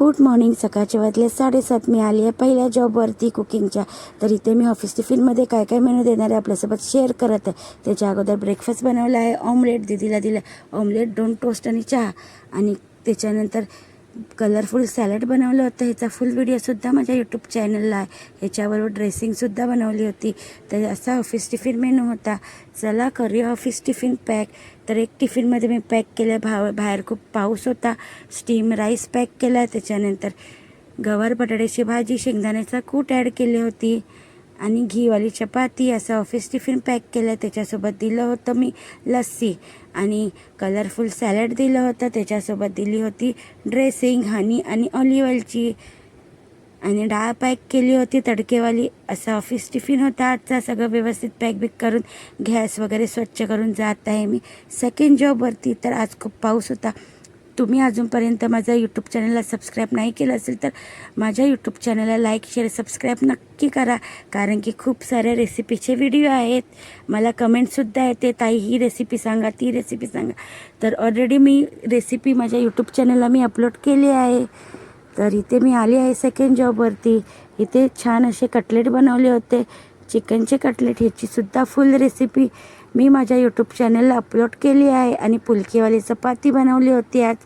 Good morning. सकाळचे वाजले 7:30. मी आली आहे पहिल्या जॉबवरती कुकिंगच्या. तर इथे मी ऑफिस टिफिनमध्ये काय काय मेनू देणार आहे आपल्यासोबत शेअर करत आहे. त्याच्या अगोदर ब्रेकफास्ट बनवला आहे. ऑमलेट दीदीला दिलं, ऑमलेट 2 टोस्ट आणि चहा. आणि त्याच्यानंतर कलरफुल सॅलड बनवलं होतं. ह्याचा फुल व्हिडिओसुद्धा माझ्या यूट्यूब चॅनलला आहे. ह्याच्याबरोबर ड्रेसिंगसुद्धा बनवली होती. तर असा ऑफिस टिफिन मेनू होता. चला करूया ऑफिस टिफिन पॅक. तर एक टिफिनमध्ये मी पॅक केलं. बाहेर खूप पाऊस होता. स्टीम राईस पॅक केला. त्याच्यानंतर गवार बटाट्याची भाजी, शेंगदाण्याचा कूट ॲड केली होती आणि घीवाली चपाती. असं ऑफिस टिफिन पॅक केलं. त्याच्यासोबत दिलं होतं मी लस्सी आणि कलरफुल सॅलड दिलं होतं. त्याच्यासोबत दिली होती ड्रेसिंग, हनी आणि ऑलिव्ह ऑइलची आणि डाळ पॅक केली होती तडकेवाली. असा ऑफिस टिफिन होता आजचा. सगळं व्यवस्थित पॅक बिक करून गॅस वगैरे स्वच्छ करून जात आहे मी सेकंड जॉबवरती. तर आज खूप पाऊस होता. तुम्ही अजूनपर्यंत माझ्या यूट्यूब चॅनलला सबस्क्राईब नाही केलं असेल तर माझ्या यूट्यूब चॅनलला लाईक शेअर सबस्क्राईब नक्की करा. कारण की खूप साऱ्या रेसिपीचे व्हिडिओ आहेत. मला कमेंटसुद्धा येते, ताई ही रेसिपी सांगा, ती रेसिपी सांगा. तर ऑलरेडी मी रेसिपी माझ्या यूट्यूब चॅनलला मी अपलोड केली आहे. तर इथे मी आली आहे सेकंड जॉबवरती. इथे छान असे कटलेट बनवले होते, चिकनचे कटलेट. ह्याचीसुद्धा फुल रेसिपी मी माझ्या यूट्यूब चॅनलला अपलोड केली आहे. आणि फुलकेवाली चपाती बनवली होती आज.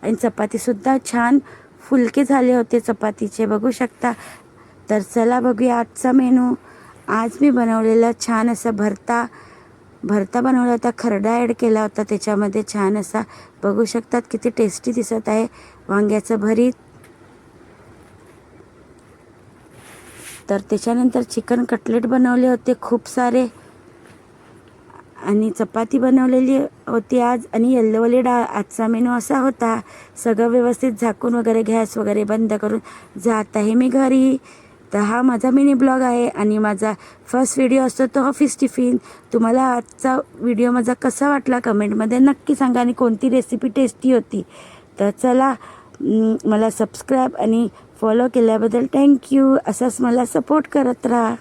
आणि चपातीसुद्धा छान फुलके झाले होते चपातीचे, बघू शकता. तर चला बघूया आजचा मेनू. आज मी बनवलेला छान असा भरता बनवला होता. खरडा ॲड केला होता त्याच्यामध्ये छान असा, बघू शकतात किती टेस्टी दिसत आहे. वांग्याचं भरीत. तर त्याच्यानंतर चिकन कटलेट बनवले होते खूप सारे आणि चपाती बनवलेली होती आज. आणि येल्लोवाली डाळ. आजचा मेनू असा होता. सगळं व्यवस्थित झाकून वगैरे गॅस वगैरे बंद करून जात आहे मी घरी. तर हा माझा मिनी ब्लॉग आहे आणि माझा फर्स्ट व्हिडिओ असतो तो ऑफिस टिफिन. तुम्हाला आजचा व्हिडिओ माझा कसा वाटला कमेंटमध्ये नक्की सांगा आणि कोणती रेसिपी टेस्टी होती. तर चला, मला सबस्क्राईब आणि फॉलो केल्याबद्दल थँक्यू. असंच मला सपोर्ट करत राहा.